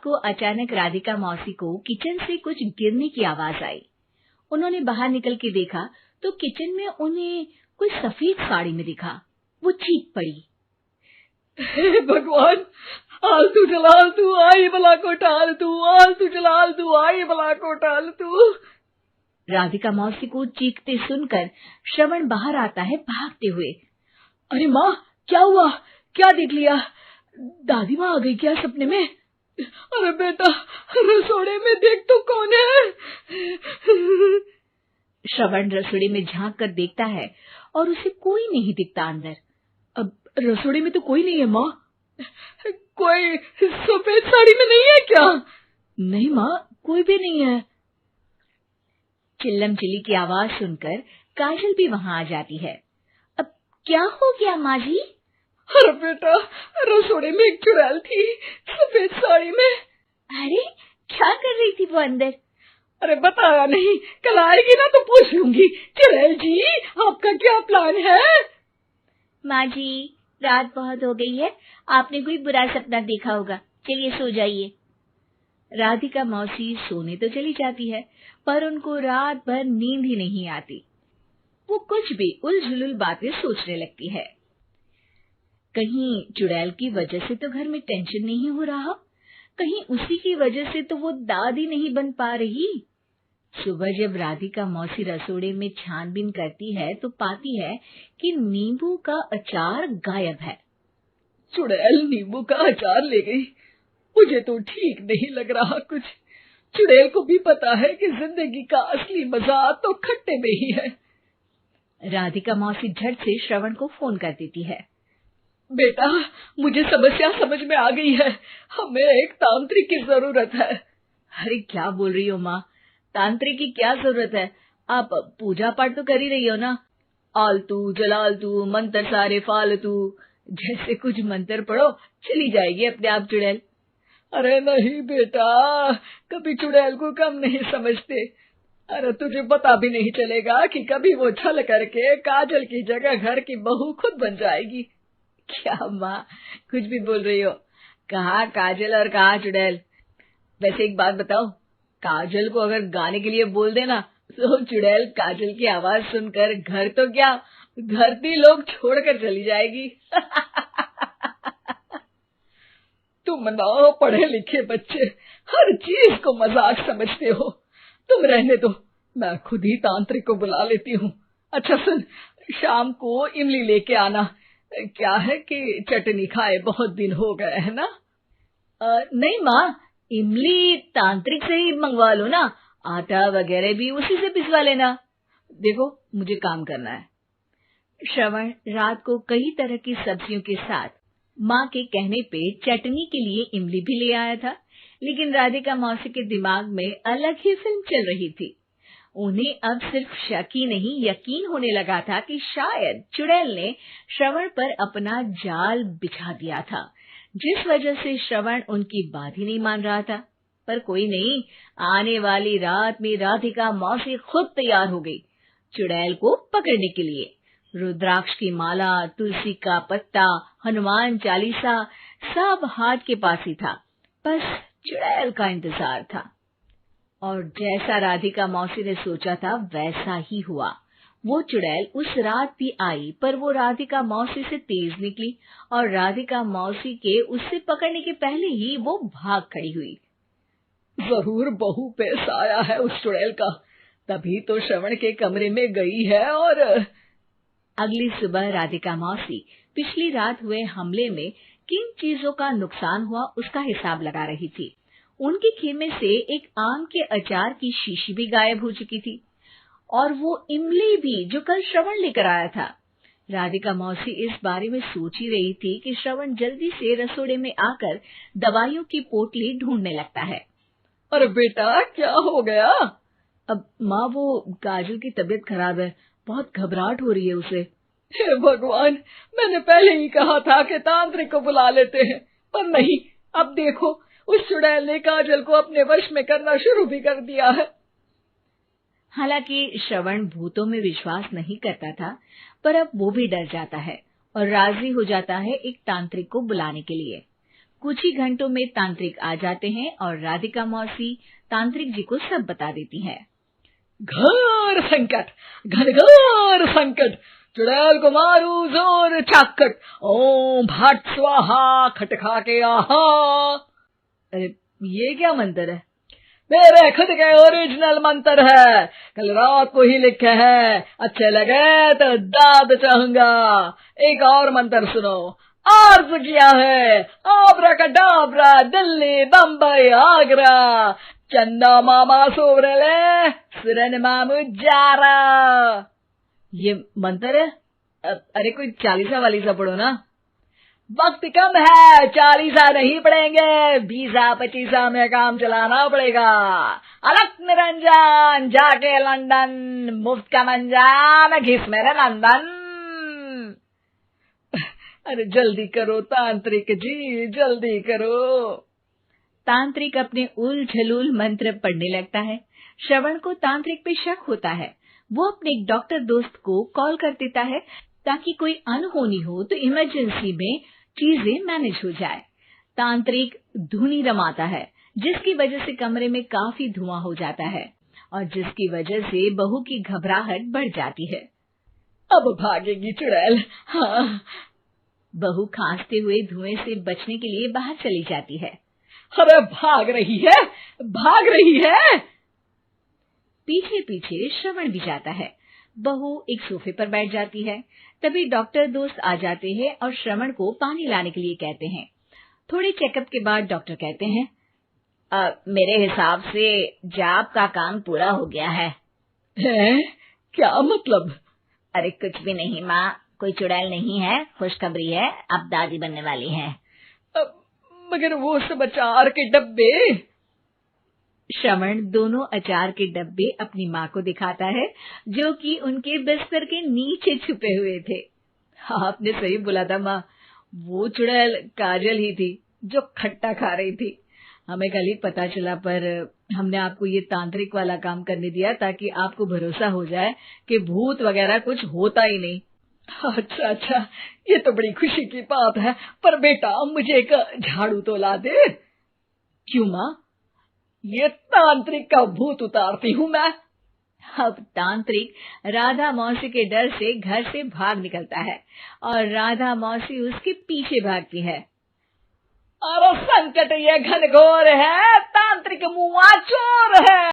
को अचानक राधिका मौसी को किचन से कुछ गिरने की आवाज आई। उन्होंने बाहर निकल के देखा तो किचन में उन्हें कोई सफेद साड़ी में दिखा। वो चीख पड़ी, हे भगवान, आलतू जलाल तू आई भला को टाल तू, आलतू जलाल तू आई भला को टाल तू। राधिका मौसी को चीखते सुनकर श्रवण बाहर आता है भागते हुए। अरे माँ, क्या हुआ? क्या देख लिया? दादी माँ आ गई क्या सपने में? अरे बेटा, रसोड़े में देख तो कौन है? श्रवण रसोड़े में झांक कर देखता है और उसे कोई नहीं दिखता अंदर। अब रसोड़े में तो कोई नहीं है माँ। कोई सफेद साड़ी में नहीं है क्या? नहीं माँ, कोई भी नहीं है। चिल्लम चिल्ली की आवाज सुनकर काजल भी वहां आ जाती है। अब क्या हो गया माँ जी? अरे बेटा, रसोड़े में एक चुड़ैल थी सफेद साड़ी में। अरे क्या कर रही थी वो अंदर? अरे बताया नहीं, कल आएगी ना तो पूछ लूंगी। चुड़ैल जी, आपका क्या प्लान है? माँ जी, रात बहुत हो गई है, आपने कोई बुरा सपना देखा होगा, चलिए सो जाइए। राधिका मौसी सोने तो चली जाती है पर उनको रात भर नींद ही नहीं आती। वो कुछ भी उलझुल बातें सोचने लगती है। कहीं चुड़ैल की वजह से तो घर में टेंशन नहीं हो रहा, कहीं उसी की वजह से तो वो दादी नहीं बन पा रही। सुबह जब राधिका मौसी रसोड़े में छानबीन करती है तो पाती है कि नींबू का अचार गायब है। चुड़ैल नींबू का अचार ले गई, मुझे तो ठीक नहीं लग रहा कुछ। चुड़ैल को भी पता है कि जिंदगी का असली मजा तो खट्टे में ही है। राधिका मौसी झट से श्रवण को फोन कर देती है। बेटा, मुझे समस्या समझ में आ गई है, हमें एक तांत्रिक की जरूरत है। अरे क्या बोल रही हो माँ, तांत्रिक की क्या जरूरत है? आप पूजा पाठ तो कर ही रही हो ना। आलतू जलालतू मंत्र सारे फालतू जैसे कुछ मंत्र पढ़ो, चली जाएगी अपने आप चुड़ैल। अरे नहीं बेटा, कभी चुड़ैल को कम नहीं समझते। अरे तुझे पता भी नहीं चलेगा कि कभी वो छल करके काजल की जगह घर की बहू खुद बन जाएगी। क्या माँ, कुछ भी बोल रही हो? कहाँ काजल और कहाँ चुड़ैल? वैसे एक बात बताओ, काजल को अगर गाने के लिए बोल देना तो चुड़ैल काजल की आवाज सुनकर घर तो क्या, धरती लोग छोड़कर चली जाएगी। तुम ना पढ़े लिखे बच्चे हर चीज को मजाक समझते हो। तुम रहने दो, मैं खुद ही तांत्रिक को बुला लेती हूँ। अच्छा सुन, शाम को इमली लेके आना। क्या है कि चटनी खाए बहुत दिन हो गए है ना? नहीं माँ, इमली तांत्रिक से ही मंगवा लो ना, आटा वगैरह भी उसी से पिसवा लेना। देखो मुझे काम करना है। श्रवण रात को कई तरह की सब्जियों के साथ माँ के कहने पे चटनी के लिए इमली भी ले आया था, लेकिन राधिका मौसी के दिमाग में अलग ही फिल्म चल रही थी। उन्हें अब सिर्फ शक ही नहीं यकीन होने लगा था कि शायद चुड़ैल ने श्रवण पर अपना जाल बिछा दिया था, जिस वजह से श्रवण उनकी बात ही नहीं मान रहा था। पर कोई नहीं, आने वाली रात में राधिका मौसी खुद तैयार हो गई चुड़ैल को पकड़ने के लिए। रुद्राक्ष की माला, तुलसी का पत्ता, हनुमान चालीसा सब हाथ के पास ही था, बस चुड़ैल का इंतजार था। और जैसा राधिका मौसी ने सोचा था वैसा ही हुआ। वो चुड़ैल उस रात भी आई, पर वो राधिका मौसी से तेज निकली और राधिका मौसी के उससे पकड़ने के पहले ही वो भाग खड़ी हुई। जरूर बहू पे साया है उस चुड़ैल का, तभी तो श्रवण के कमरे में गई है। और अगली सुबह राधिका मौसी पिछली रात हुए हमले में किन चीजों का नुकसान हुआ उसका हिसाब लगा रही थी। उनके खेमे से एक आम के अचार की शीशी भी गायब हो चुकी थी और वो इमली भी जो कल श्रवण लेकर आया था। राधिका मौसी इस बारे में सोच ही रही थी कि श्रवण जल्दी से रसोड़े में आकर दवाइयों की पोटली ढूंढने लगता है। अरे बेटा, क्या हो गया? अब माँ, वो काजल की तबीयत खराब है, बहुत घबराहट हो रही है उसे। हे भगवान, मैंने पहले ही कहा था कि तांत्रिक को बुला लेते हैं, पर नहीं, अब देखो उस चुड़ैल ने काजल को अपने वश में करना शुरू भी कर दिया है। हालांकि श्रवण भूतों में विश्वास नहीं करता था, पर अब वो भी डर जाता है और राजी हो जाता है एक तांत्रिक को बुलाने के लिए। कुछ ही घंटों में तांत्रिक आ जाते हैं और राधिका मौसी तांत्रिक जी को सब बता देती है। घोर संकट, घनघोर संकट, चुड़ैल को मारू जोर चाकट, ओम भट स्वाहा खटखा के आहा। अरे ये क्या मंत्र है? मेरे खुद के ओरिजिनल मंत्र है, कल रात को ही लिखे हैं, अच्छे लगे तो दाद चाहूंगा। एक और मंत्र सुनो, अर्ज किया है आब्राकडाब्रा, दिल्ली बम्बई आगरा, चंदा मामा सोबरले सुरन मामू जारा। ये मंत्र है? अरे कोई 40 वालीसा पढ़ो ना। वक्त कम है, 40 नहीं पड़ेंगे, 20-25 में काम चलाना पड़ेगा। अलग निरंजन जाके लंदन, मुफ्त का मंजान घिस मेरे नंदन। अरे जल्दी करो तांत्रिक जी, जल्दी करो। तांत्रिक अपने उल झलूल मंत्र पढ़ने लगता है। श्रवण को तांत्रिक पे शक होता है। वो अपने एक डॉक्टर दोस्त को कॉल कर देता है ताकि कोई अनहोनी हो तो इमरजेंसी में चीजें मैनेज हो जाए। तांत्रिक धुनी रमाता है, जिसकी वजह से कमरे में काफी धुआं हो जाता है और जिसकी वजह से बहू की घबराहट बढ़ जाती है। अब भागेगी चुड़ैल। हाँ। बहू खांसते हुए धुएं से बचने के लिए बाहर चली जाती है। अरे भाग रही है, भाग रही है। पीछे पीछे श्रवण भी जाता है। बहू एक सोफे पर बैठ जाती है। तभी डॉक्टर दोस्त आ जाते हैं और श्रवण को पानी लाने के लिए कहते हैं। थोड़े चेकअप के बाद डॉक्टर कहते हैं, मेरे हिसाब से जाप का काम पूरा हो गया है। क्या मतलब? अरे कुछ भी नहीं माँ, कोई चुड़ैल नहीं है, खुशखबरी है, अब दादी बनने वाली है। मगर वो सब अचार के डब्बे। श्रवण दोनों अचार के डब्बे अपनी माँ को दिखाता है, जो कि उनके बिस्तर के नीचे छुपे हुए थे। आपने सही बोला था माँ, वो चुड़ैल काजल ही थी जो खट्टा खा रही थी। हमें कल ही पता चला, पर हमने आपको ये तांत्रिक वाला काम करने दिया ताकि आपको भरोसा हो जाए कि भूत वगैरह कुछ होता ही नहीं। अच्छा अच्छा, ये तो बड़ी खुशी की बात है। पर बेटा मुझे एक झाड़ू तो ला दे। क्यों माँ? ये तांत्रिक का भूत उतारती हूँ मैं। अब तांत्रिक राधा मौसी के डर से घर से भाग निकलता है और राधा मौसी उसके पीछे भागती है। अरे संकट ये घनघोर है, तांत्रिक मुआ चोर है।